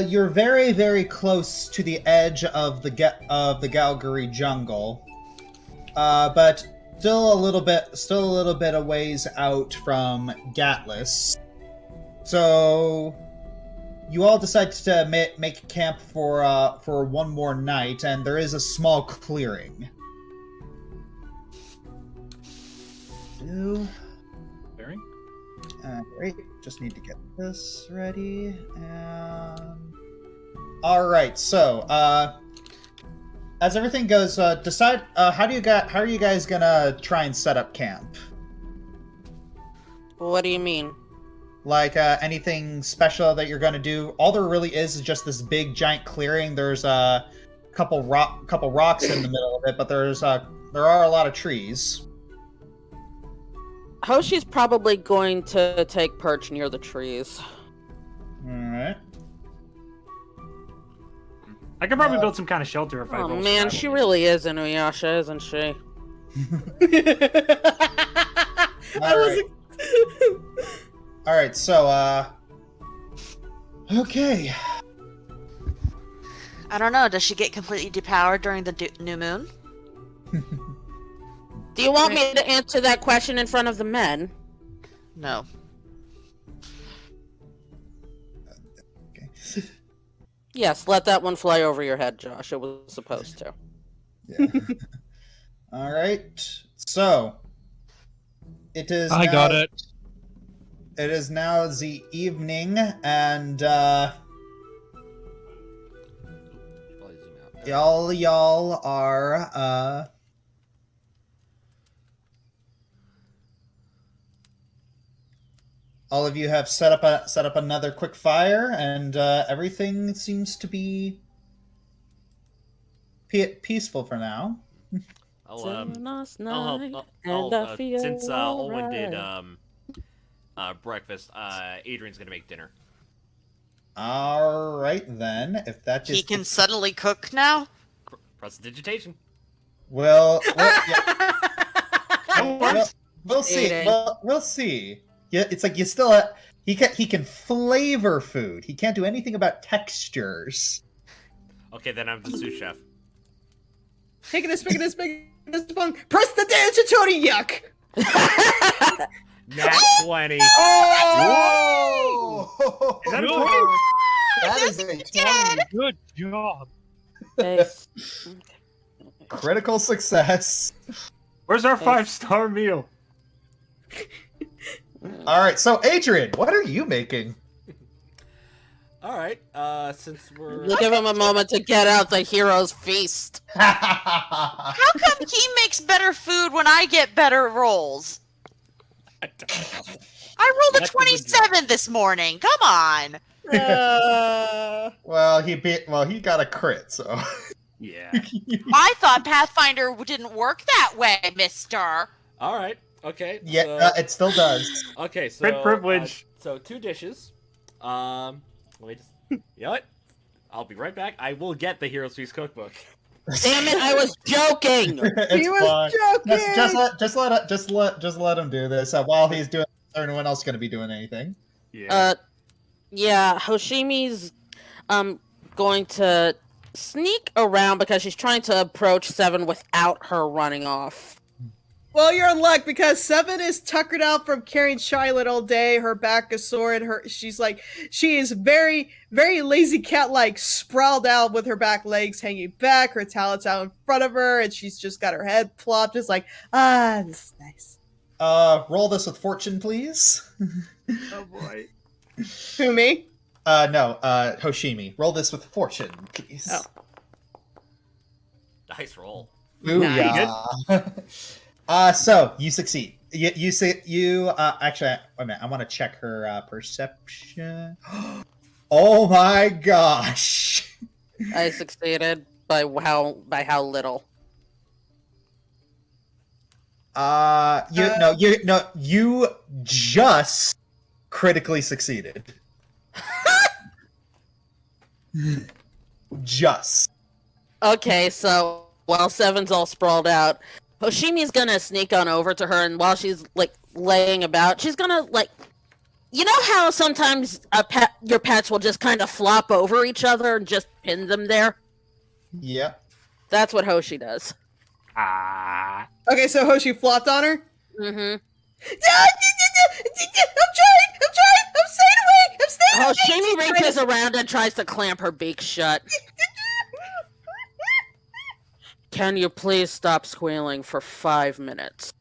You're very, very close to the edge of the Galgari jungle, but still a little bit of ways out from Gatlas. So you all decide to make camp for one more night, and there is a small clearing. Clearing? Great. Just need to get this ready. And all right. So, as everything goes, decide how are you guys gonna try and set up camp? What do you mean? Like anything special that you're gonna do? All there really is just this big giant clearing. There's a couple rocks in the middle of it, but there are a lot of trees. Hoshi's probably going to take perch near the trees. Alright. I could probably build some kind of shelter if I Oh man, she really is Inuyasha, isn't she? Alright, so, okay. I don't know. Does she get completely depowered during the new moon? Do you want me to answer that question in front of the men? No. Okay. Yes, let that one fly over your head, Josh. It was supposed to. Yeah. Alright, so. It is I got it. It is now the evening, and, y'all are, all of you have set up another quick fire, and everything seems to be peaceful for now. Since Olwen did breakfast, Adrian's gonna make dinner. All right then, if that just He can suddenly cook now? Prestidigitation. Well, we'll see. We'll see. Yeah, it's like you still he can flavor food. He can't do anything about textures. Okay, then I'm the sous chef. Taking a spig, press the digitory yuck! Nat 20. Oh! Is that a 20? That is a 20. Good job. Nice. Critical success. Where's our 5-star meal? All right, so Adrian, what are you making? All right, since we're We'll give him a moment to get out the hero's feast. How come he makes better food when I get better rolls? I rolled a 27 this morning. Come on. Well, he got a crit, so. Yeah. I thought Pathfinder didn't work that way, mister. all right. Okay. Yeah, so, it still does. okay. So Crit privilege. so 2 dishes. Let me just. You know what? I'll be right back. I will get the Heroes Feast cookbook. Damn it, I was joking! It's fine. Just let him do this. While he's doing, everyone else going to be doing anything. Yeah. Yeah, Hoshimi's going to sneak around because she's trying to approach Seven without her running off. Well, you're in luck because Seven is tuckered out from carrying Charlotte all day. Her back is sore, and she is very, very lazy cat-like, sprawled out with her back legs hanging back, her talons out in front of her, and she's just got her head plopped, just like, this is nice. Roll this with fortune, please. Oh boy. Who, me? No, Hoshimi. Roll this with fortune, please. Oh. Nice roll. Booyah. So you succeed. You actually, wait a minute. I want to check her perception. Oh my gosh! I succeeded by how little. You just critically succeeded. Just. Okay, so while Seven's all sprawled out, Hoshimi's gonna sneak on over to her, and while she's like laying about, she's gonna like You know how sometimes your pets will just kind of flop over each other and just pin them there? Yep. That's what Hoshi does. Ah. Okay, so Hoshi flopped on her? Mm-hmm. I'm staying awake! I'm staying awake! Hoshimi reaches around and tries to clamp her beak shut. Can you please stop squealing for 5 minutes?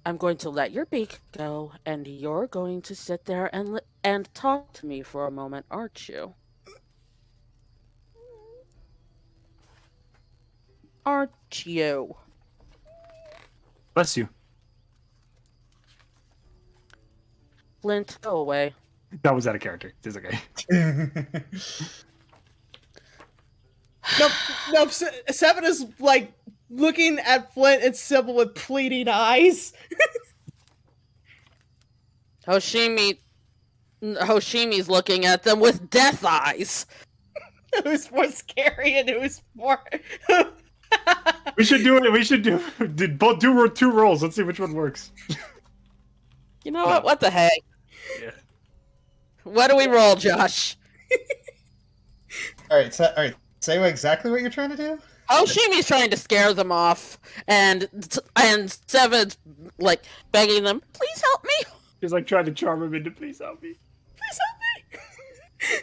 I'm going to let your beak go, and you're going to sit there and talk to me for a moment, aren't you? Aren't you? Bless you. Flint, go away. That was out of character. It's okay. Nope. Seven is like looking at Flint and Sybil with pleading eyes. Hoshimi's looking at them with death eyes. Who's more scary and who's more. We should do it. We should do both do 2 rolls. Let's see which one works. You know what? What the heck? Yeah. What do we roll, Josh? All right. Say exactly what you're trying to do. Hoshimi's trying to scare them off, and Seven's like begging them, "Please help me! He's like trying to charm him into please help me. Please help me!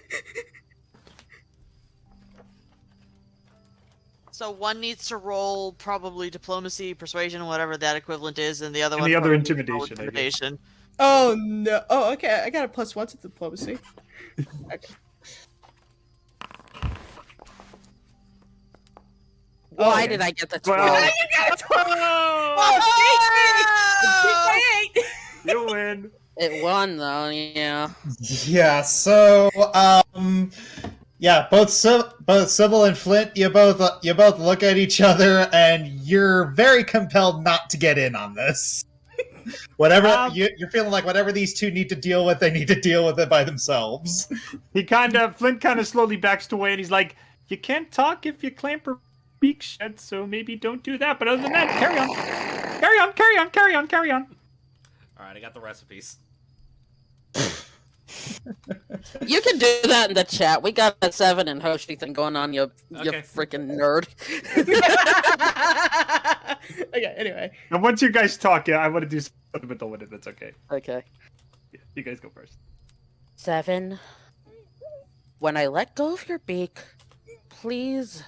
So one needs to roll probably diplomacy, persuasion, whatever that equivalent is, and the other And one the other probably intimidation, I guess. Intimidation. Oh no. Oh, okay. I got a +1 to diplomacy. Okay. Why did I get the 12? Well, You got a 12! Oh! you win. It won though, yeah. Yeah. So, yeah, both Sybil and Flint, you both look at each other, and you're very compelled not to get in on this. Whatever you're feeling like, whatever these two need to deal with, they need to deal with it by themselves. Flint kind of slowly backs away, and he's like, "You can't talk if you clamp her beak shut, so maybe don't do that. But other than that, carry on, carry on, carry on, carry on, carry on." All right, I got the recipes. You can do that in the chat. We got that 7 and Hoshi thing going on, you Okay. freaking nerd. Okay, anyway. And once you guys talk, yeah, I want to do something with the winner. That's okay. Okay. Yeah, you guys go first. 7. When I let go of your beak, please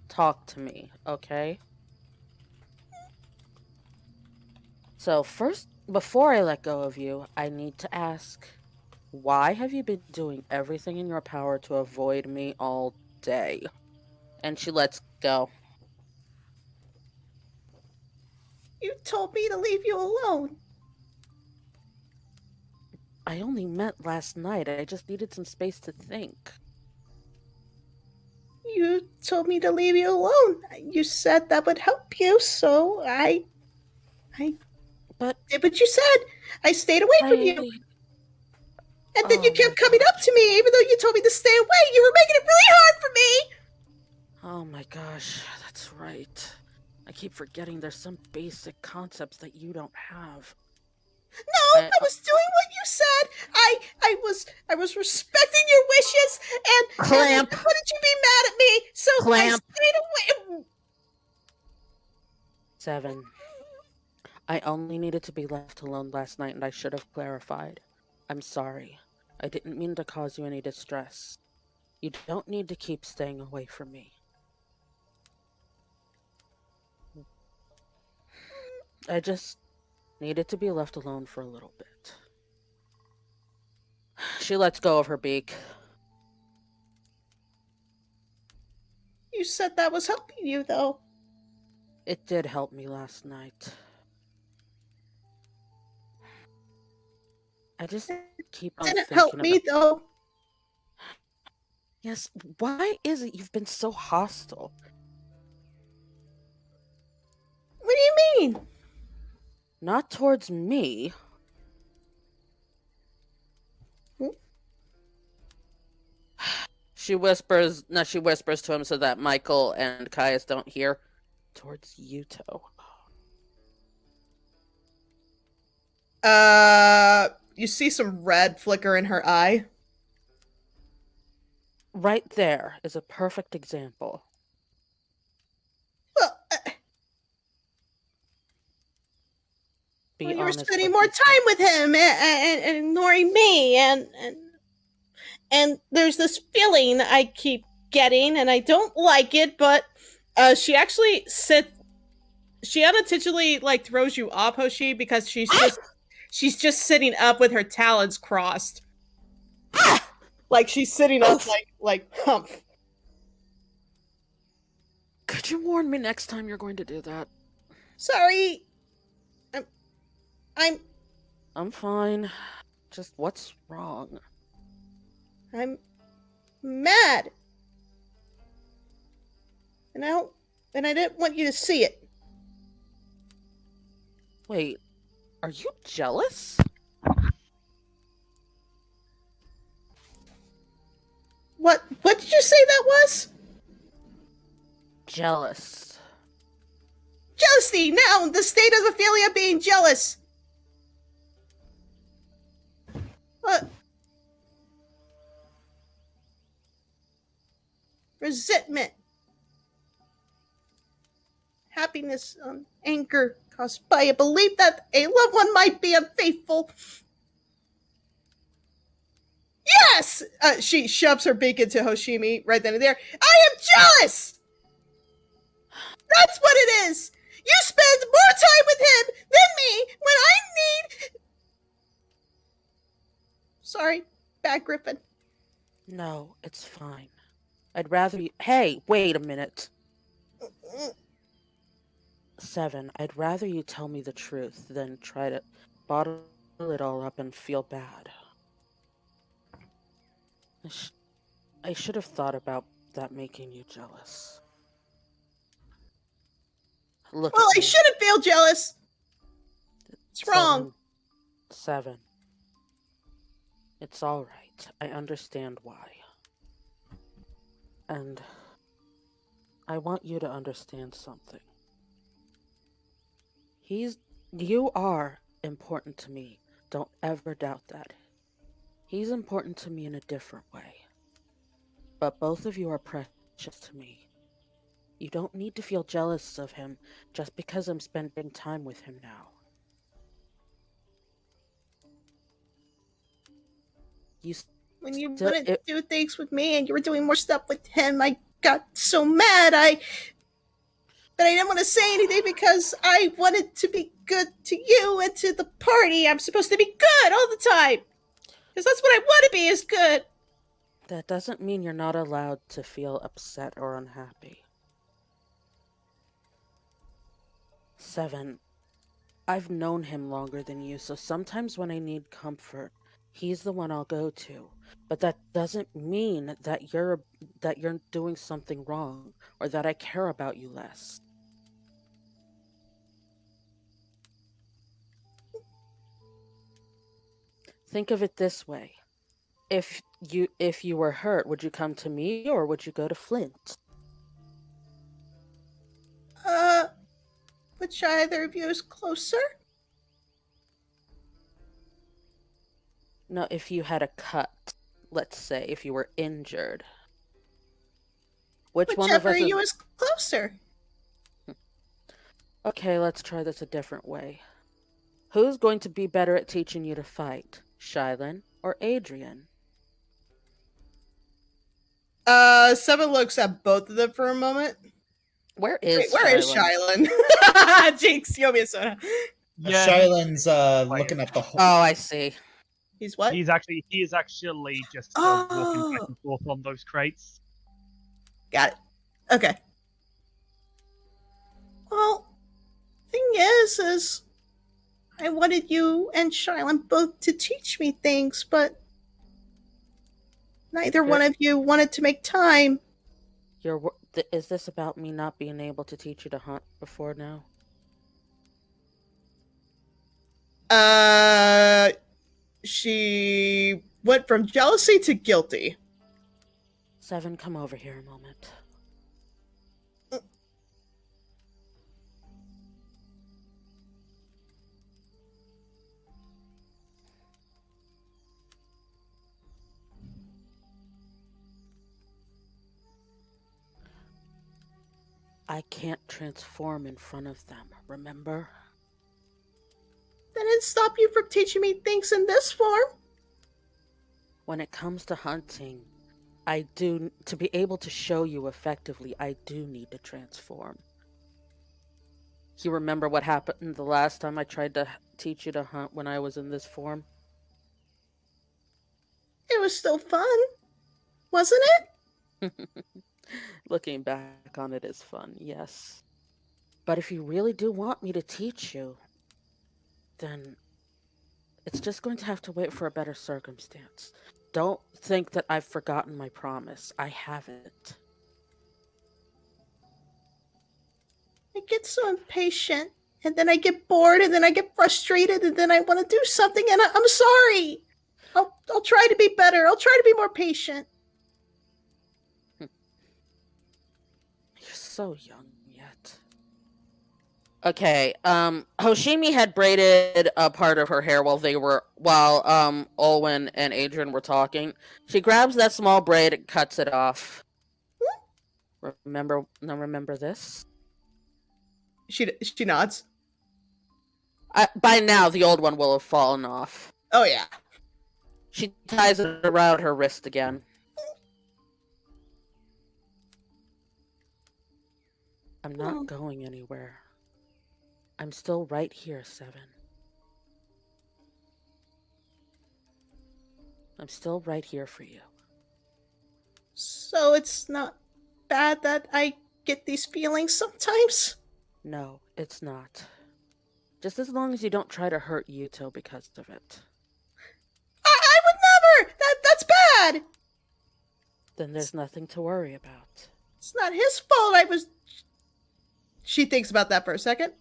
talk to me, okay? So first, before I let go of you, I need to ask, why have you been doing everything in your power to avoid me all day? And she lets go. You told me to leave you alone. I only met last night. I just needed some space to think. You told me to leave you alone. You said that would help you, so I But did what you said. I stayed away from you. And then you Oh kept my coming up to me, even though you told me to stay away. You were making it really hard for me. Oh my gosh, that's right. I keep forgetting there's some basic concepts that you don't have. No, I was doing what you said. I was respecting your wishes, and Clamp. and wouldn't you be mad at me? So Clamp. I stayed away. 7. I only needed to be left alone last night, and I should have clarified. I'm sorry. I didn't mean to cause you any distress. You don't need to keep staying away from me. I just needed to be left alone for a little bit. She lets go of her beak. You said that was helping you, though. It did help me last night. I just keep on Didn't thinking help about... me, though. Yes, why is it you've been so hostile? What do you mean? Not towards me. Hmm? She whispers to him so that Michael and Caius don't hear. Towards Yuto. You see some red flicker in her eye. Right there is a perfect example. Well, Be well, you were honest spending with more yourself. time with him and ignoring me, and there's this feeling I keep getting, and I don't like it. But she actually she unintentionally like throws you off, Hoshi, because she's just sitting up with her talons crossed, like she's sitting up like humph. Could you warn me next time you're going to do that? Sorry, I'm I'm fine. Just what's wrong? I'm mad, and I didn't want you to see it. Wait, are you jealous? What did you say that was? Jealous. Jealousy! Now, the state of Ophelia being jealous! What? Resentment. Happiness, anger caused by a belief that a loved one might be unfaithful. Yes! She shoves her beak into Hoshimi right then and there. I am jealous! That's what it is! You spend more time with him than me when I need... Sorry, bad Griffin. No, it's fine. I'd rather you. Hey, wait a minute. 7, I'd rather you tell me the truth than try to bottle it all up and feel bad. I should have thought about that making you jealous. Look Well, at I me. shouldn't feel jealous. It's wrong. 7. It's all right. I understand why. And I want you to understand something. You are important to me. Don't ever doubt that. He's important to me in a different way. But both of you are precious to me. You don't need to feel jealous of him just because I'm spending time with him now. When you wouldn't do things with me and you were doing more stuff with him, I got so mad that I didn't want to say anything because I wanted to be good to you and to the party. I'm supposed to be good all the time. Because that's what I want to be, is good. That doesn't mean you're not allowed to feel upset or unhappy. 7. I've known him longer than you, so sometimes when I need comfort, he's the one I'll go to. But that doesn't mean that you're doing something wrong or that I care about you less. Think of it this way. If you were hurt, would you come to me or would you go to Flint? Which either of you is closer? No, if you had a cut, let's say, if you were injured. Whichever one of us you is closer. Okay, let's try this a different way. Who's going to be better at teaching you to fight? Shylin or Adrian? 7 looks at both of them for a moment. Where is Shylin? Jinx, you owe me a soda. Yeah. Shylin's looking at the whole. Oh, I see. He's what? He is actually just walking back and forth on those crates. Got it. Okay. Well, thing is I wanted you and Shylin both to teach me things, but neither one of you wanted to make time. Is this about me not being able to teach you to hunt before now? She went from jealousy to guilty. 7, come over here a moment. I can't transform in front of them, remember? That didn't stop you from teaching me things in this form. When it comes to hunting, to be able to show you effectively, I do need to transform. You remember what happened the last time I tried to teach you to hunt when I was in this form? It was still fun, wasn't it? Looking back on it is fun, yes. But if you really do want me to teach you, then it's just going to have to wait for a better circumstance. Don't think that I've forgotten my promise. I haven't. I get so impatient, and then I get bored, and then I get frustrated, and then I want to do something, and I'm sorry. I'll try to be better. I'll try to be more patient. You're so young yet. Okay, Hoshimi had braided a part of her hair while Olwen and Adrian were talking. She grabs that small braid and cuts it off. Remember this? She nods. By now, the old one will have fallen off. Oh yeah. She ties it around her wrist again. I'm not going anywhere. I'm still right here, Seven. I'm still right here for you. So it's not bad that I get these feelings sometimes? No, it's not. Just as long as you don't try to hurt Yuto because of it. I would never! That's bad! Then there's nothing to worry about. It's not his fault She thinks about that for a second.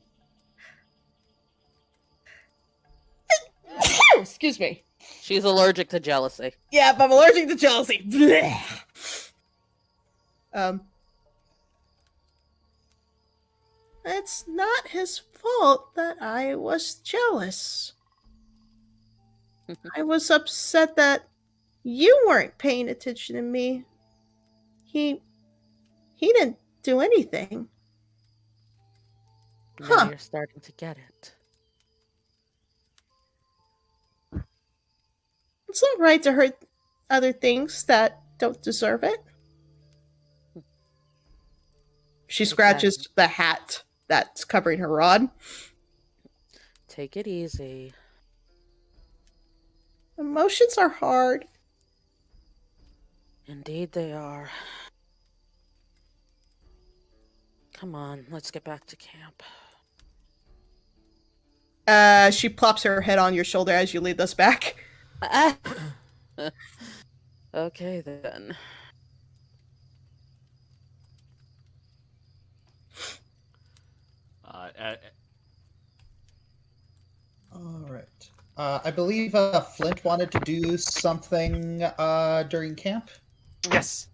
Excuse me. She's allergic to jealousy. Yep, I'm allergic to jealousy. Blech. It's not his fault that I was jealous. I was upset that you weren't paying attention to me. He didn't do anything. Now you're starting to get it. It's not right to hurt other things that don't deserve it. She scratches the hat that's covering her rod. Take it easy. Emotions are hard. Indeed they are. Come on, let's get back to camp. She plops her head on your shoulder as you lead us back. Okay then. All right. I believe Flint wanted to do something during camp. Yes.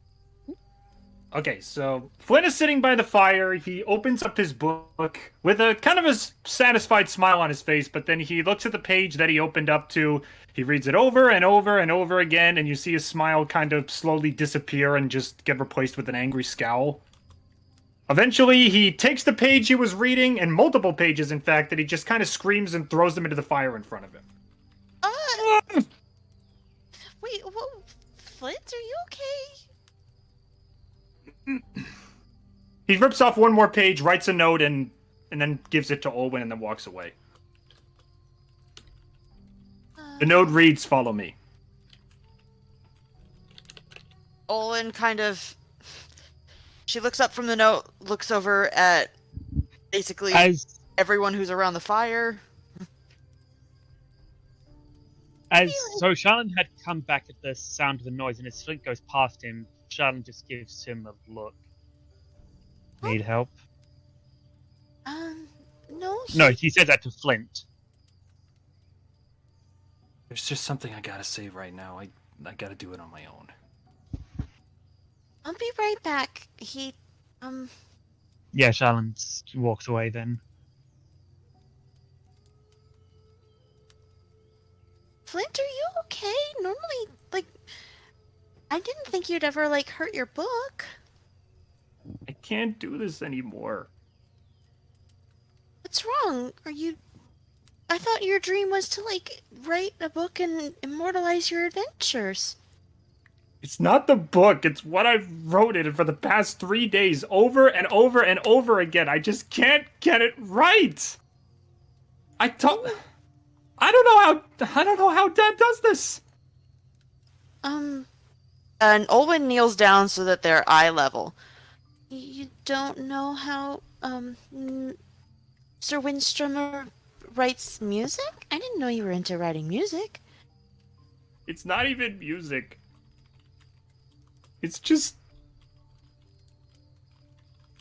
Okay, so Flint is sitting by the fire. He opens up his book with a kind of a satisfied smile on his face, but then he looks at the page that he opened up to. He reads it over and over and over again, and you see his smile kind of slowly disappear and just get replaced with an angry scowl. Eventually, he takes the page he was reading, and multiple pages, in fact, that he just kind of screams and throws them into the fire in front of him. Wait, what? Flint, are you okay? He rips off one more page, writes a note, and then gives it to Olwen and then walks away. The note reads, "Follow me." Olwen kind of... She looks up from the note, looks over at basically everyone who's around the fire. So Charlene had come back at the sound of the noise, and as Flint goes past him, Charlene just gives him a look. Need help? No. No, he says that to Flint. There's just something I gotta say right now. I gotta do it on my own. I'll be right back. Yeah, Charlene walks away then. Flint, are you okay? Normally, I didn't think you'd ever, hurt your book. I can't do this anymore. What's wrong? I thought your dream was to, like, write a book and immortalize your adventures. It's not the book, it's what I've wrote it for the past 3 days, over and over and over again. I just can't get it right. I don't know how Dad does this. And Olwen kneels down so that they're eye level. You don't know how, Sir Windströmer writes music? I didn't know you were into writing music. It's not even music. It's just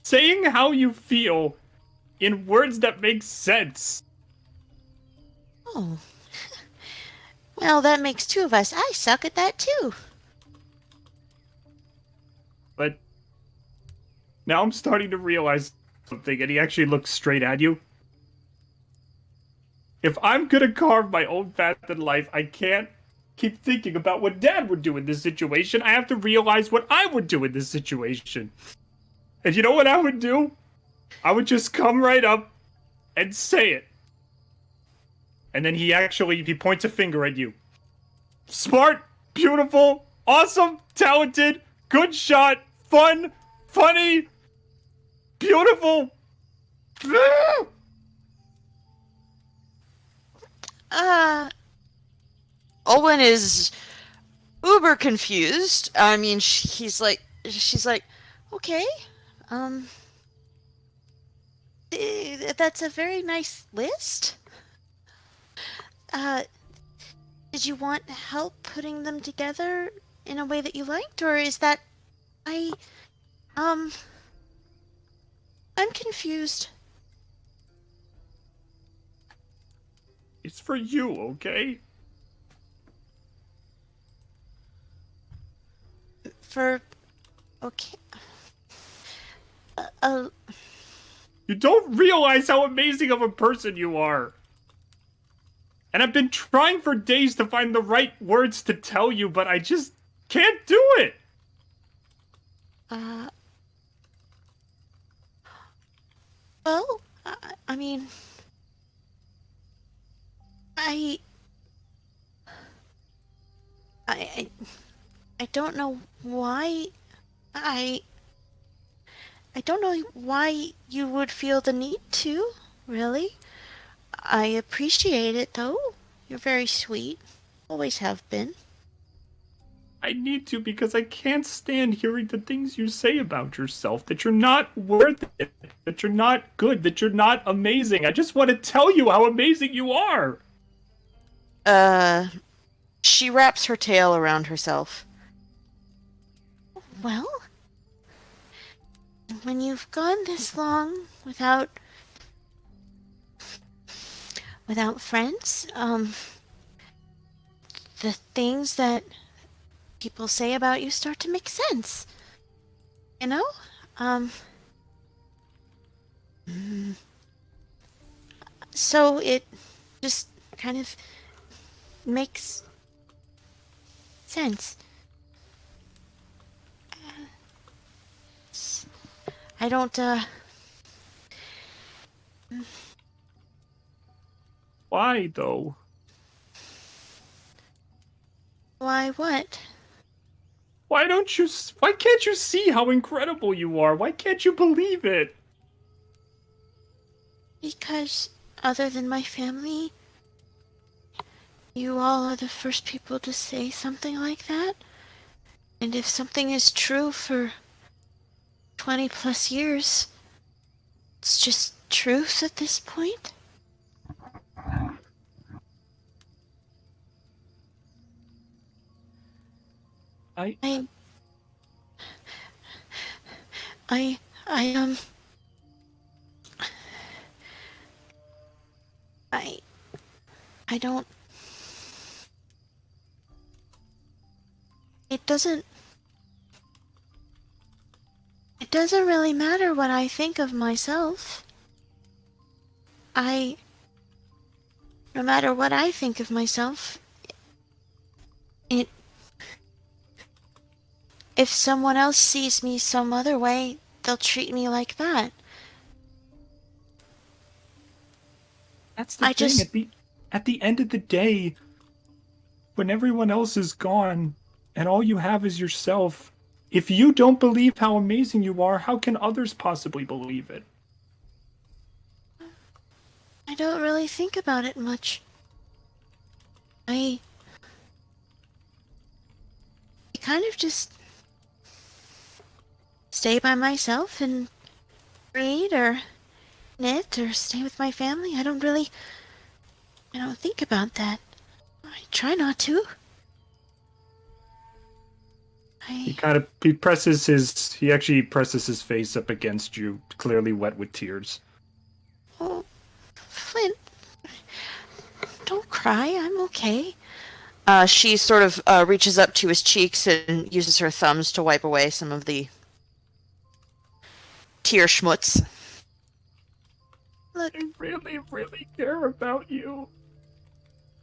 saying how you feel in words that make sense. Oh. Well, that makes two of us. I suck at that too. But now I'm starting to realize something, and he actually looks straight at you. If I'm gonna carve my own path in life, I can't keep thinking about what Dad would do in this situation. I have to realize what I would do in this situation. And you know what I would do? I would just come right up and say it. And then he points a finger at you. Smart, beautiful, awesome, talented, good shot, fun, funny, beautiful. Olwen is uber confused. I mean, she's like, okay, that's a very nice list. Did you want help putting them together in a way that you liked, or is that, I'm confused. It's for you, okay? Okay. You don't realize how amazing of a person you are. And I've been trying for days to find the right words to tell you, but I just can't do it. Well, I mean, I don't know why I don't know why you would feel the need to, really. I appreciate it, though. You're very sweet. Always have been. I need to because I can't stand hearing the things you say about yourself, that you're not worth it, that you're not good, that you're not amazing. I just want to tell you how amazing you are. She wraps her tail around herself. Well, when you've gone this long without friends, the things that people say about you start to make sense. You know? So it just kind of makes sense. I don't, Why, though? Why what? Why can't you see how incredible you are? Why can't you believe it? Because other than my family, you all are the first people to say something like that. And if something is true for 20 plus years, it's just truth at this point. I don't. It doesn't really matter what I think of myself. No matter what I think of myself, if someone else sees me some other way, they'll treat me like that. That's the I thing. just- At the end of the day, when everyone else is gone and all you have is yourself, if you don't believe how amazing you are, how can others possibly believe it? I don't really think about it much. I kind of just stay by myself and read or knit or stay with my family. I don't think about that. I try not to. He actually presses his face up against you, clearly wet with tears. Oh, Flint, don't cry. I'm okay. She sort of reaches up to his cheeks and uses her thumbs to wipe away some of the tear schmutz. Look, I really, really care about you.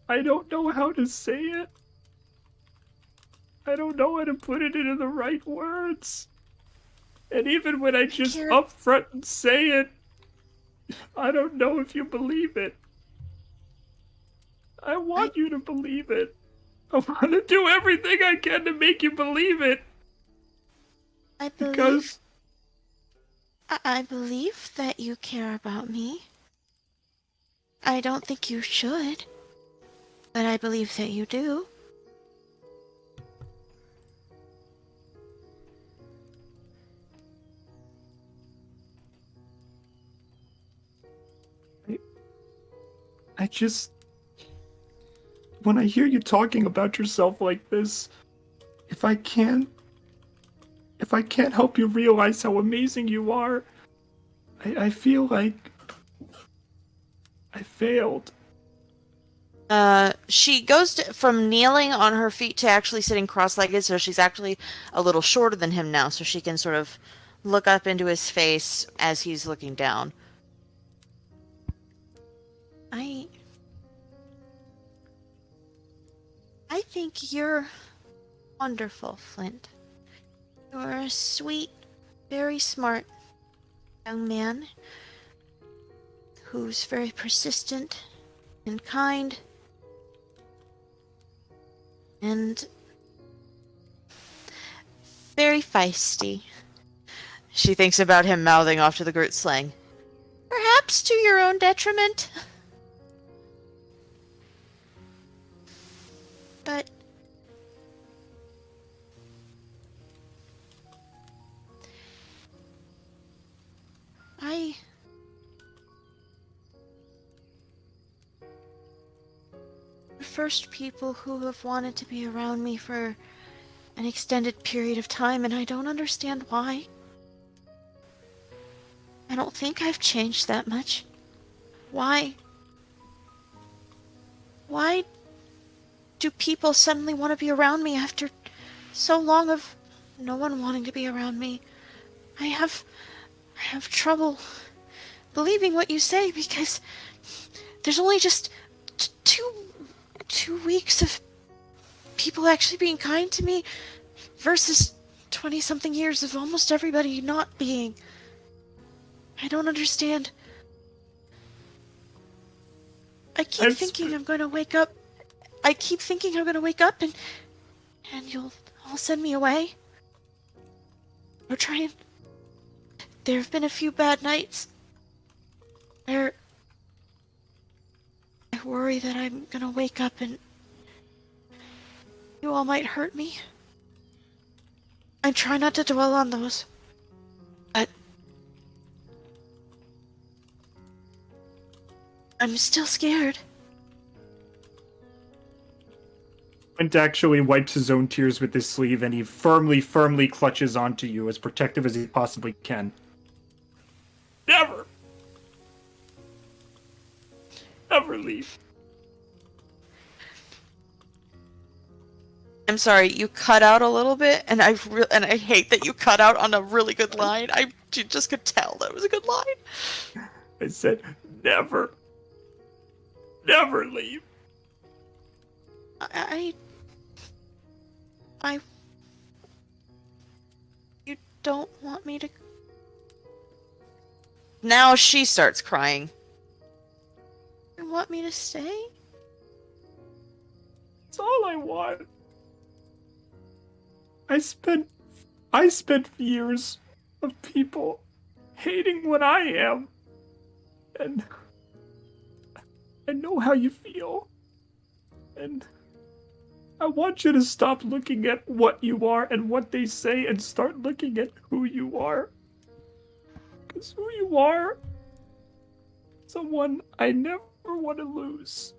I don't know how to say it. I don't know how to put it into the right words. And even when I just upfront and say it, I don't know if you believe it. I want you to believe it. I want to do everything I can to make you believe it. I believe. Because I believe that you care about me. I don't think you should, but I believe that you do. I just... When I hear you talking about yourself like this, if I can't help you realize how amazing you are, I feel like I failed. She goes from kneeling on her feet to actually sitting cross-legged, so she's actually a little shorter than him now, so she can sort of look up into his face as he's looking down. I think you're wonderful, Flint. You're a sweet, very smart young man who's very persistent and kind and very feisty. She thinks about him mouthing off to the Groot slang. Perhaps to your own detriment. But the first people who have wanted to be around me for an extended period of time, and I don't understand why. I don't think I've changed that much. Why? Why do people suddenly want to be around me after so long of no one wanting to be around me? I have trouble believing what you say because there's only just two weeks of people actually being kind to me versus 20-something years of almost everybody not being. I don't understand. I keep thinking I'm going to wake up. I keep thinking I'm going to wake up and you'll all send me away. Or try and... There have been a few bad nights. I worry that I'm going to wake up and you all might hurt me. I try not to dwell on those. But I'm still scared. Quint actually wipes his own tears with his sleeve, and he firmly clutches onto you, as protective as he possibly can. Never! Never leave. I'm sorry, you cut out a little bit, and I hate that you cut out on a really good line. You just could tell that was a good line. I said, never. Never leave. You don't want me to now she starts crying. You want me to stay? It's all I want. I spent years of people hating what I am. And I know how you feel. And I want you to stop looking at what you are and what they say and start looking at who you are. Because who you are, someone I never want to lose.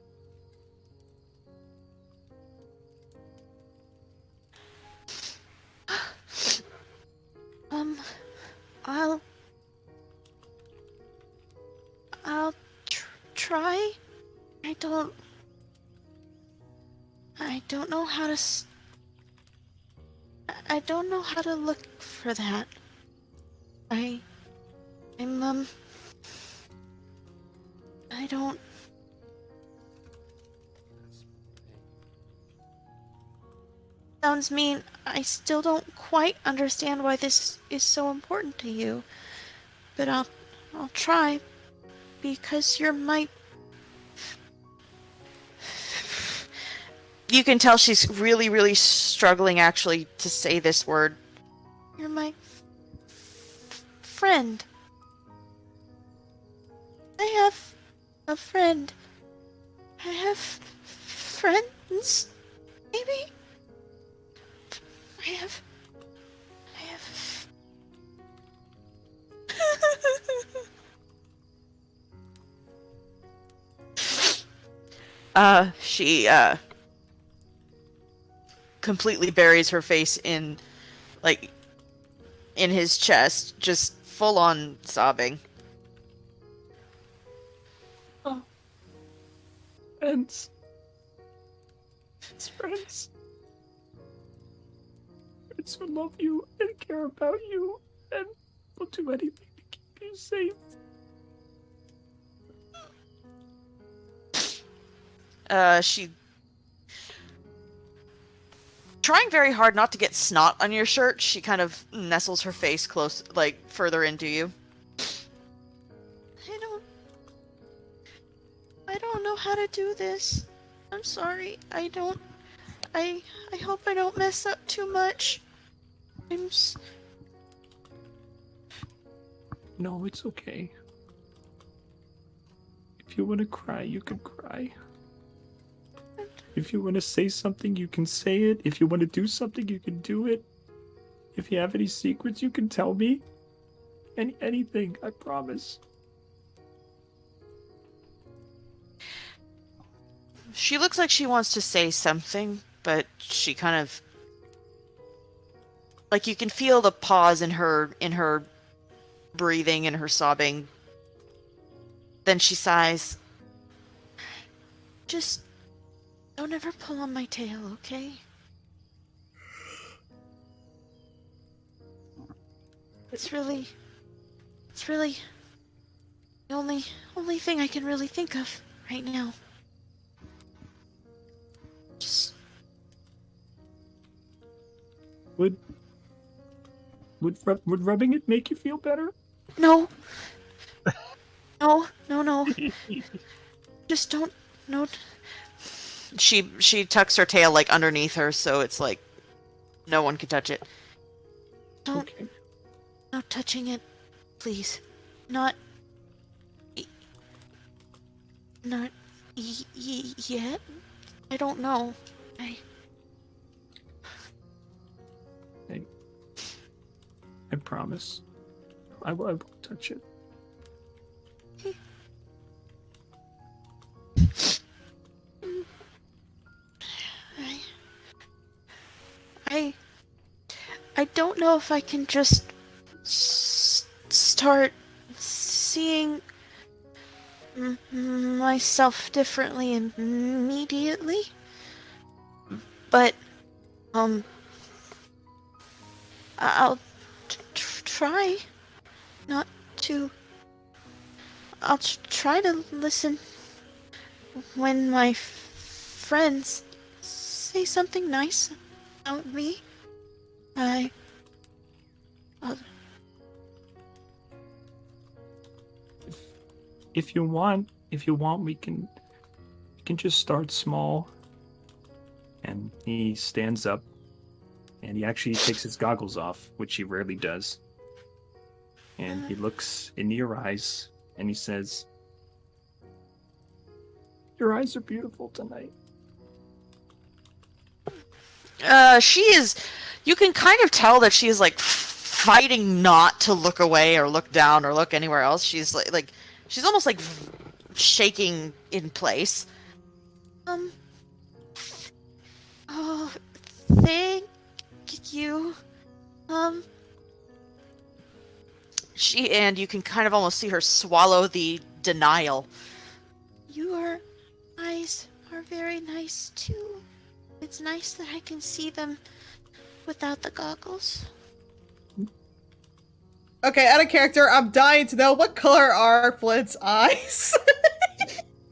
I'll try. I don't know how to I don't know how to look for that. I'm I don't. Sounds mean. I still don't quite understand why this is so important to you. But I'll try. Because you're my... You can tell she's really, really struggling actually to say this word. You're my friend. I have a friend. I have friends, maybe? I have... she completely buries her face in his chest, just full on sobbing. Oh. Friends. It's friends. Friends who love you and care about you and will do anything to keep you safe. She trying very hard not to get snot on your shirt. She kind of nestles her face close, further into you. I don't know how to do this. I'm sorry. I hope I don't mess up too much. No, it's okay. If you want to cry, you can cry. If you want to say something, you can say it. If you want to do something, you can do it. If you have any secrets, you can tell me. Anything, I promise. She looks like she wants to say something, but she kind of... you can feel the pause in her breathing and her sobbing. Then she sighs. Just don't ever pull on my tail, okay? It's really the only thing I can really think of right now. Just... Would rubbing it make you feel better? No. No. Just don't... No. She tucks her tail, underneath her, so it's, no one can touch it. Don't... Okay. No touching it, please. Not... Not... yet? I don't know. I promise. I won't touch it. I don't know if I can just start seeing myself differently immediately, but I'll try not to. I'll try to listen when my friends say something nice about me. if you want, we can just start small. And he stands up, and he actually takes his goggles off, which he rarely does. And he looks into your eyes, and he says, "Your eyes are beautiful tonight." She is. You can kind of tell that she is like fighting not to look away or look down or look anywhere else. She's like she's almost like shaking in place. Oh, thank you. And you can kind of almost see her swallow the denial. Your eyes are very nice too. It's nice that I can see them without the goggles. Okay, out of character, I'm dying to know what color are Flint's eyes.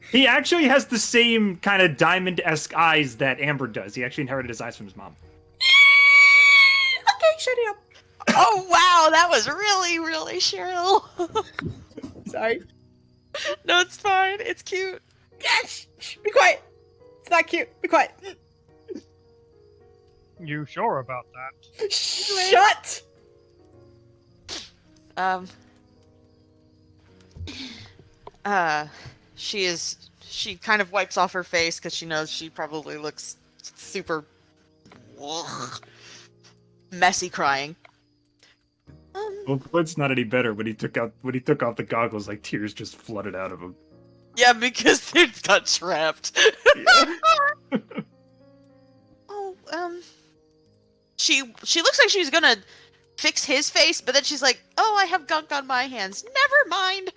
He actually has the same kind of diamond-esque eyes that Amber does. He actually inherited his eyes from his mom. Okay, shut it up. Oh wow, that was really, really Cheryl. Sorry. No, it's fine. It's cute. Yes. Be quiet. It's not cute. Be quiet. You sure about that? Shut. She kind of wipes off her face because she knows she probably looks super messy crying. Well, Flint's not any better when he took off the goggles. Like tears just flooded out of him. Yeah, because they got trapped. Oh, She looks like she's gonna fix his face, but then she's like, "Oh, I have gunk on my hands. Never mind."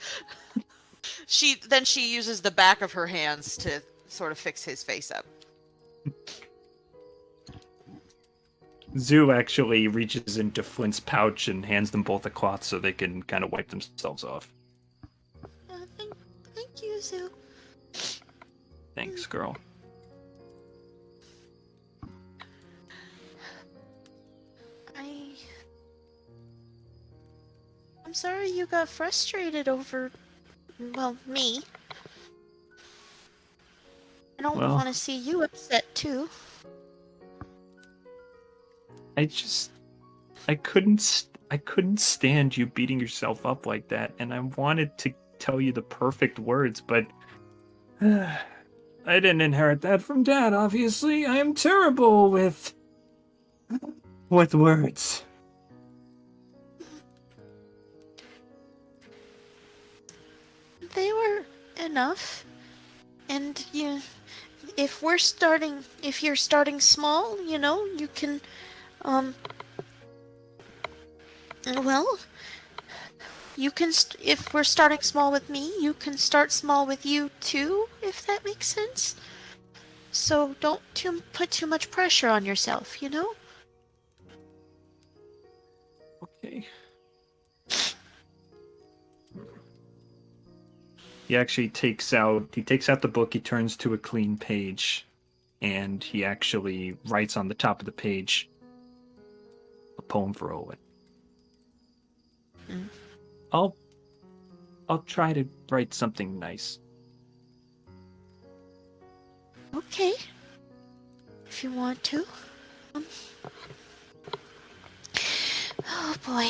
She uses the back of her hands to sort of fix his face up. Zoo actually reaches into Flint's pouch and hands them both a cloth so they can kind of wipe themselves off. thank you, Zoo. Thanks, girl. I'm sorry you got frustrated over, well, me. I don't Well- want to see you upset too. I couldn't stand you beating yourself up like that, and I wanted to tell you the perfect words, but I didn't inherit that from Dad, obviously. I am terrible with words. They were enough. And if you're starting small, you can, well, you can, if we're starting small with me, you can start small with you too, if that makes sense. So don't put too much pressure on yourself, Okay. He actually takes out the book, he turns to a clean page, and he actually writes on the top of the page a poem for Owen. Mm. I'll try to write something nice. Okay. If you want to. Oh boy.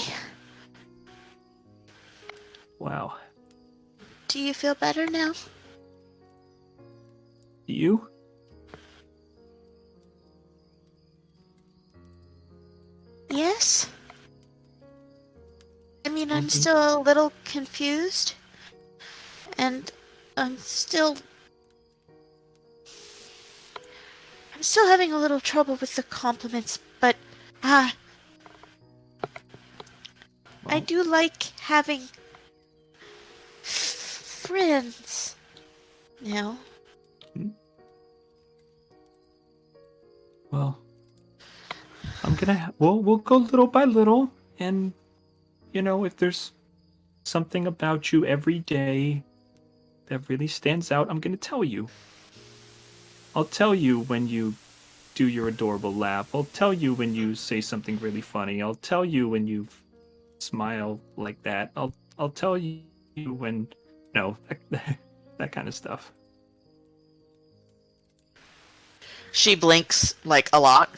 Wow. Do you feel better now? You? Yes? I mean, I'm Mhm. still a little confused. And I'm still having a little trouble with the compliments, but I Well, do like having friends now. Well, we'll go little by little, and if there's something about you every day that really stands out, I'm gonna tell you. I'll tell you when you do your adorable laugh. I'll tell you when you say something really funny. I'll tell you when you smile like that. I'll tell you when No, that kind of stuff. She blinks like a lot.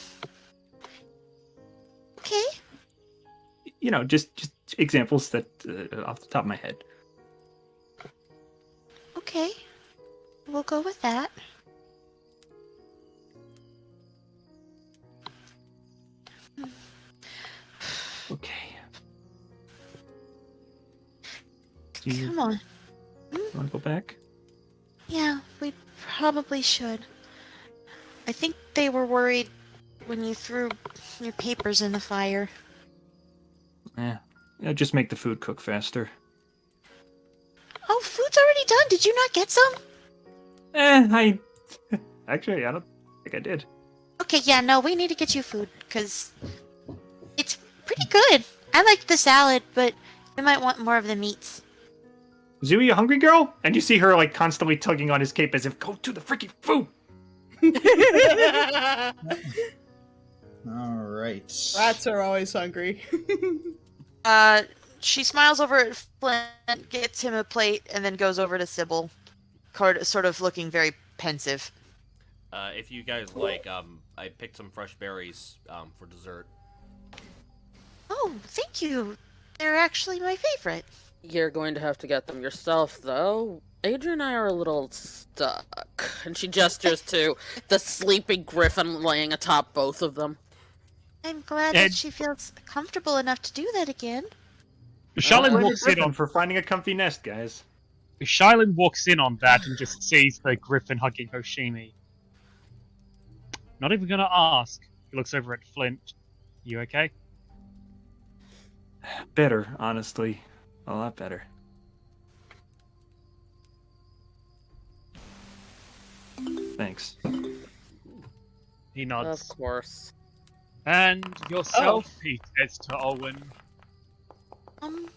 Okay. You know, just examples that off the top of my head. Okay. We'll go with that. Okay. Do you Come on. want to go back? Yeah, we probably should. I think they were worried when you threw your papers in the fire. Yeah. Just make the food cook faster. Oh, food's already done. Did you not get some? I actually, I don't think I did. Okay, yeah, no, we need to get you food, because it's pretty good. I like the salad, but we might want more of the meats. Zooey, you hungry girl? And you see her like constantly tugging on his cape as if, go to the freaking food. All right. Rats are always hungry. She smiles over at Flint, gets him a plate, and then goes over to Sybil, sort of looking very pensive. If you guys like, I picked some fresh berries for dessert. Oh, thank you. They're actually my favorite. You're going to have to get them yourself, though. Adrian and I are a little stuck. And she gestures to the sleeping griffin laying atop both of them. I'm glad Ed- that she feels comfortable enough to do that again. Shylin Blame walks in Griffin on for finding a comfy nest, guys. Shylin walks in on that and just sees the griffin hugging Hoshimi. Not even gonna ask. He looks over at Flint. You okay? Better, honestly. A lot better. Thanks. He nods. Of course. And yourself, he says to Owen. Um,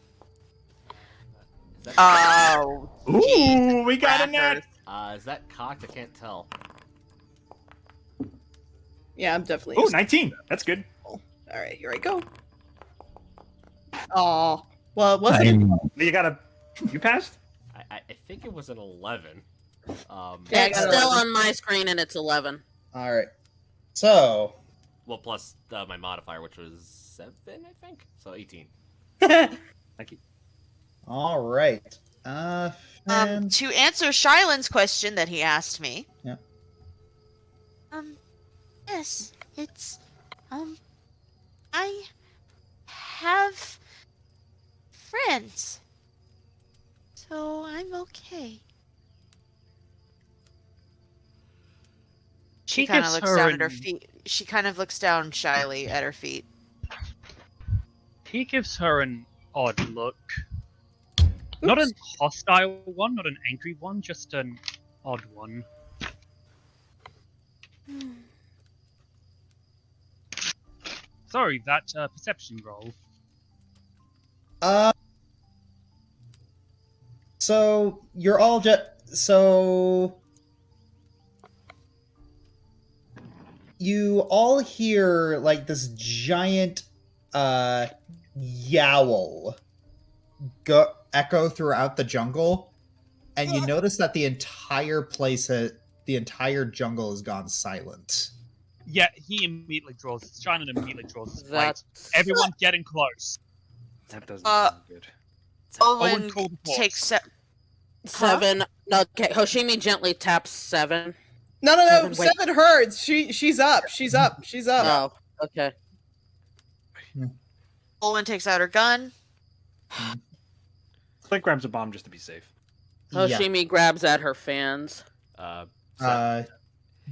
Is that, Oh. Ooh, we got a net! is that cocked? I can't tell. Yeah, I'm definitely. Ooh, 19. That's good. All right, here I go. Aw. Well, it wasn't. You got a... You passed? I think it was an 11. Yeah, I It's got still 11. on my screen and it's 11. All right. So, Well, plus my modifier, which was 7, I think. So 18. Thank you. all right. And To answer Shylin's question that he asked me, yes, it's, I have friends. So I'm okay. she He kind of gives looks her down at her an- feet. She kind of looks down shyly at her feet. He gives her an odd look. Not an hostile one, not an angry one, just an odd one. Sorry, that perception roll. so you're all so you all hear like this giant yowl echo throughout the jungle, and you notice that the entire jungle has gone silent. Yeah, he immediately draws. Shannon immediately draws his plate. That's... Everyone getting close. That doesn't sound good. Owen called the boss. takes 7. No, okay, Hoshimi gently taps 7. No. Seven, wait. 7 hurts. She's up. She's up. She's up. Oh, okay. Owen takes out her gun. Clint grabs a bomb just to be safe. Hoshimi grabs at her fans.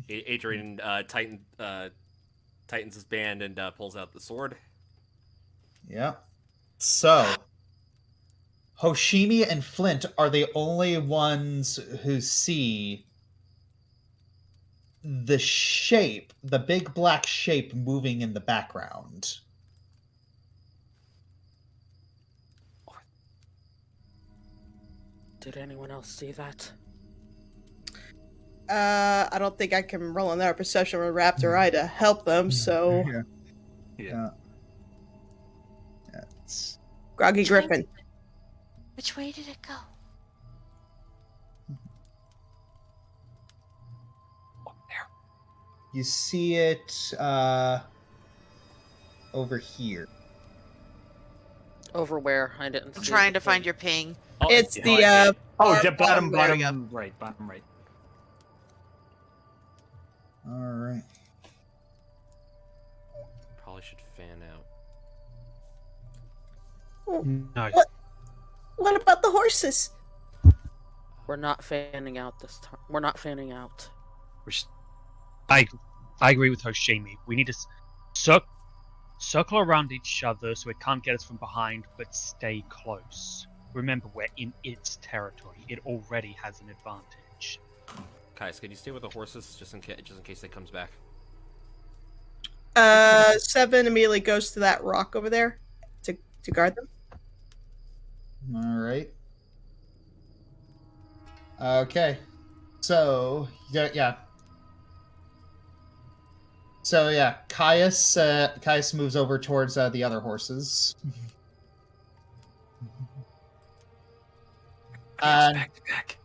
Adrian tightens his band and pulls out the sword. Yeah. So, Hoshimi and Flint are the only ones who see the shape, the big black shape moving in the background. Did anyone else see that? I don't think I can roll on their perception or Raptor Eye to help them, so. Yeah. It's... Groggy Griffin. Which way did it go? You see it over here. Over where? I didn't I'm see trying it. to find your ping. Oh, It's yeah. the Oh, far bottom there we go. right, bottom right. All right. Probably should fan out. No. What about the horses? We're not fanning out this time. We're not fanning out. I agree with Hoshimi. We need to circle around each other so it can't get us from behind, but stay close. Remember, we're in its territory. It already has an advantage. Kais, can you stay with the horses just in case it comes back? 7 immediately goes to that rock over there to guard them. All right. Okay. So yeah. So yeah, Caius moves over towards the other horses. Back.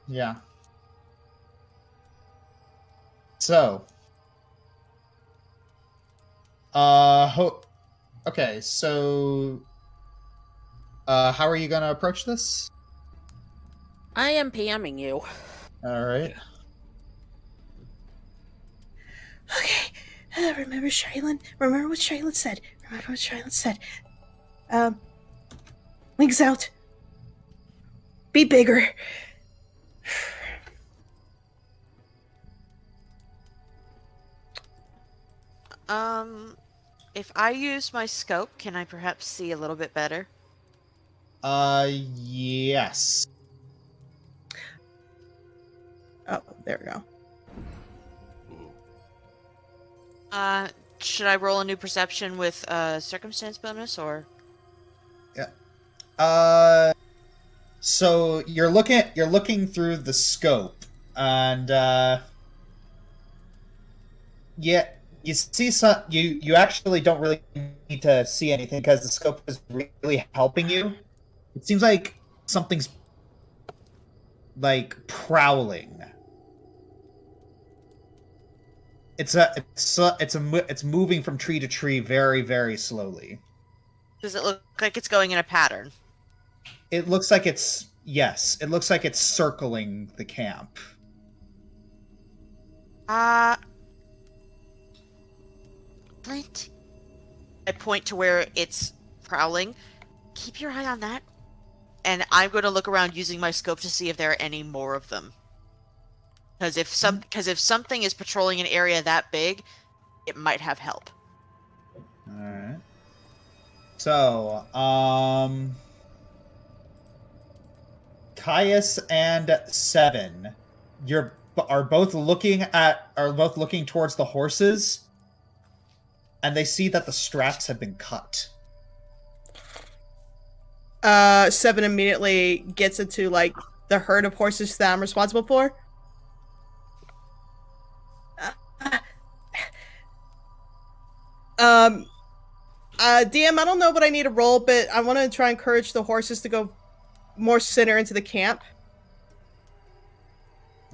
Yeah. So. Okay, so. How are you gonna approach this? I am PMing you. All right. Okay. Remember Shylin? Remember what Shylin said. Wings out. Be bigger. If I use my scope, can I perhaps see a little bit better? Yes. Oh, there we go. Should I roll a new perception with circumstance bonus or? So you're looking through the scope, and yeah, you see you actually don't really need to see anything because the scope is really helping you. It seems like something's like prowling. It's moving from tree to tree very, very slowly. Does it look like it's going in a pattern? It looks like it's circling the camp. Flint. I point to where it's prowling. Keep your eye on that. And I'm going to look around using my scope to see if there are any more of them. Because if something is patrolling an area that big, it might have help. All right. So, Caius and Seven, are both looking towards the horses, and they see that the straps have been cut. 7 immediately gets into like the herd of horses that I'm responsible for. DM, I don't know what I need to roll, but I want to try and encourage the horses to go more center into the camp.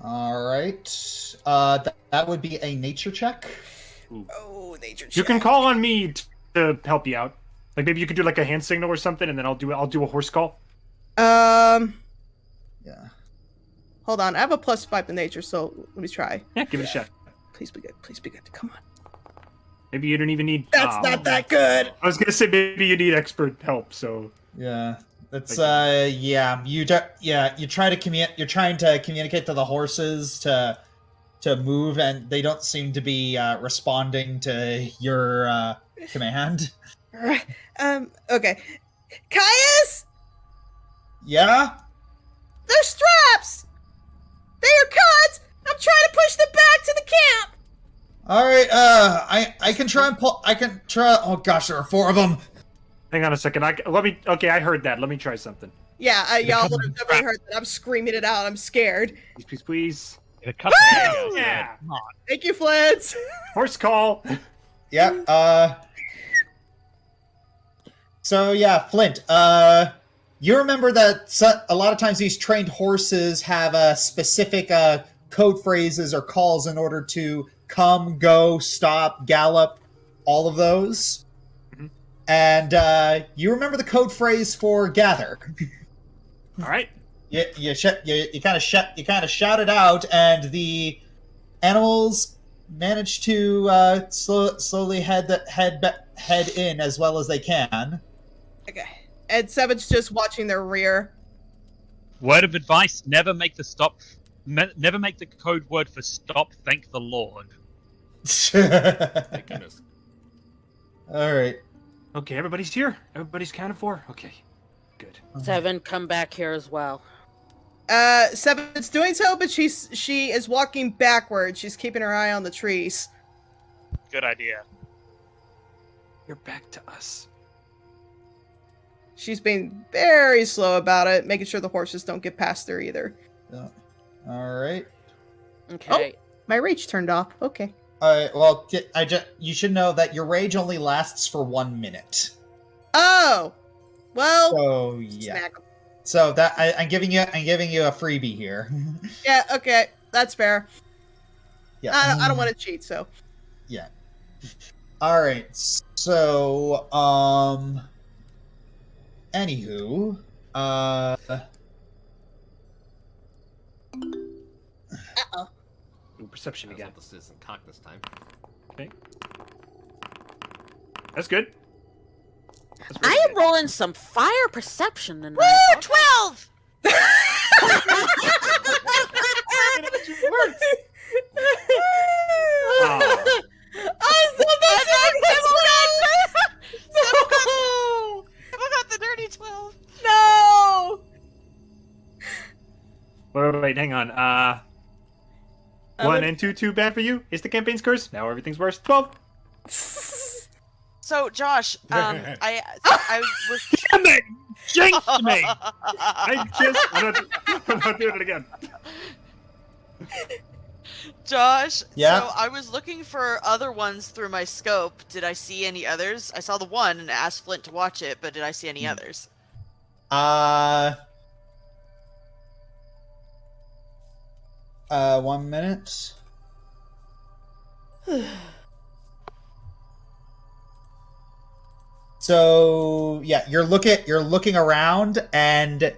All right. That would be a nature check. Oh, nature check. You can call on me to help you out. Like maybe you could do like a hand signal or something, and then I'll do a horse call. Yeah. Hold on. I have a +5 to nature, so let me try. Yeah, give it a shot. Please be good. Please be good. Come on. Maybe you don't even need. That's not that good. I was gonna say maybe you need expert help. So Yeah. That's yeah. You try to You're trying to communicate to the horses to move, and they don't seem to be responding to your command. Okay. Caius, Yeah. they're straps. They are cut. I'm trying to push them back to the camp. All right. I can try and pull. I can try. Oh gosh, there are 4 of them. hang on a second. Okay, I heard that. Let me try something. Yeah, y'all would have never heard that. I'm screaming it out. I'm scared. Please. It cuts Yeah. Thank you, Flintz. Horse call. Yeah. So yeah, Flint. You remember that a lot of times these trained horses have specific code phrases or calls in order to come, go, stop, gallop, all of those. Mhm. And you remember the code phrase for gather. All right. You kind of shout it out, and the animals manage to slowly head in as well as they can. Okay. And Seven's just watching their rear. Word of advice: never make the code word for stop. Thank the Lord. Thank goodness. All right. Okay, everybody's here. Everybody's counted for. Okay, good. 7, come back here as well. Seven's doing so, but she is walking backwards. She's keeping her eye on the trees. Good idea. You're back to us. She's being very slow about it, making sure the horses don't get past her either. All right. Okay. My rage turned off. Okay. Well, you should know that your rage only lasts for 1 minute. Oh, well. So yeah. Smack 'em. So that I'm giving you a freebie here. Yeah. Okay, that's fair. Yeah. I don't want to cheat, so. Yeah. All right. So anywho, Ooh, perception That's again. not the citizen cock this time. Okay. That's good. That's I really am good. rolling some fire perception tonight. Woo! 12! Oh. Someone got the dirty 12. No! Wait, hang on. 1 and 2 too bad for you. It's the campaign's curse. Now everything's worse. 12. So, Josh, I was. Damn it! Jinxed me! I'm not doing it again. Josh, Yeah? so I was looking for other ones through my scope. Did I see any others? I saw the one and asked Flint to watch it, but did I see any others? 1 minute. So yeah, you're looking around, and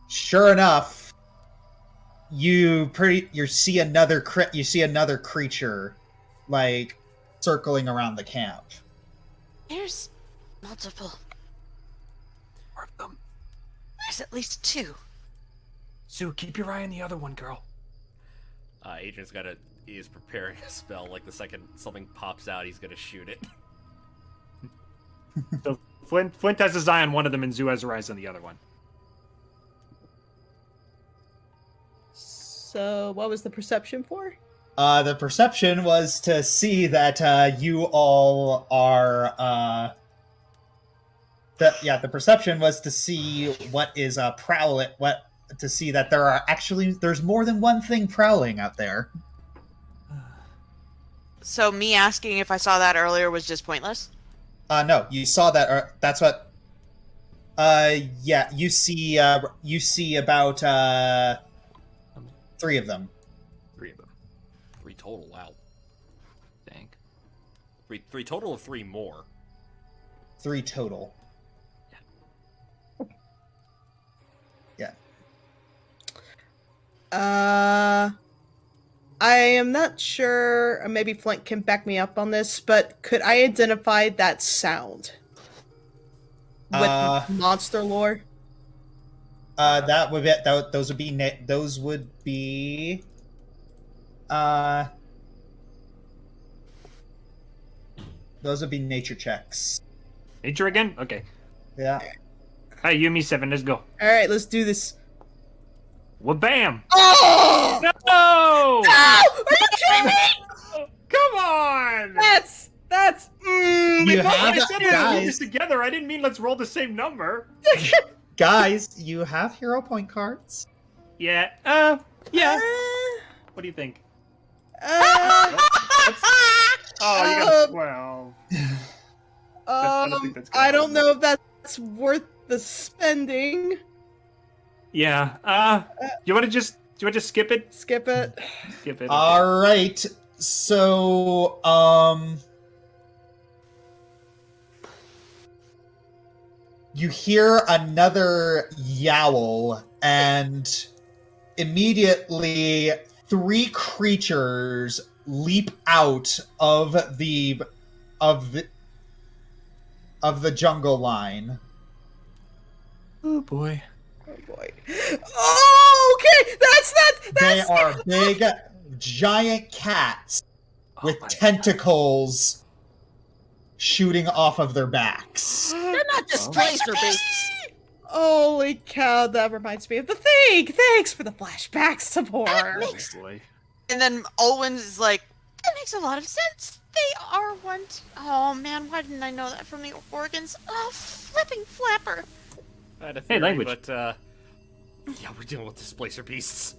sure enough, you see another creature like circling around the camp. There's multiple. More of them. There's at least 2. Sue, keep your eye on the other one, girl. Adrian's is preparing a spell. Like the second something pops out, he's gonna shoot it. So Flint has his eye on one of them, and Zoo has her eyes on the other one. So, what was the perception for? The perception was to see that you all are. The perception was to see what is prowling. To see that there's more than one thing prowling out there. So me asking if I saw that earlier was just pointless? No, you saw that. That's what. Yeah, you see about 3 of them. 3 of them. 3 total. Wow. Dang. 3 total or 3 more? 3 total. I am not sure, or maybe Flint can back me up on this, but could I identify that sound? With monster lore? Those would be nature checks. Nature again? Okay. Yeah. Hi, you and me, 7. Let's go. Alright, let's do this. Well, bam! Oh! No! No! Are you kidding me? Come on! That's You I have said let's do this guys. together. I didn't mean let's roll the same number. Guys, you have hero point cards. Yeah. Yeah. What do you think? Uh, Oh, you got 12. I don't think that's gonna I don't help. know if that's worth the spending. Yeah. You want to just you want to just skip it? Skip it. Skip it. Okay. All right. So, you hear another yowl, and immediately 3 creatures leap out of the jungle line. Oh boy. Oh boy. Oh, okay. They That's are big, giant cats with Oh my tentacles shooting off of their backs. They're not displacer beasts. Holy cow, that reminds me of the thing. Thanks for the flashback support. Oh boy. And then Olwen's is like, that makes a lot of sense. They are one. Oh man, why didn't I know that from the organs? Oh, flipping flapper. I had a Hey, theory, language. but yeah, we're dealing with displacer beasts.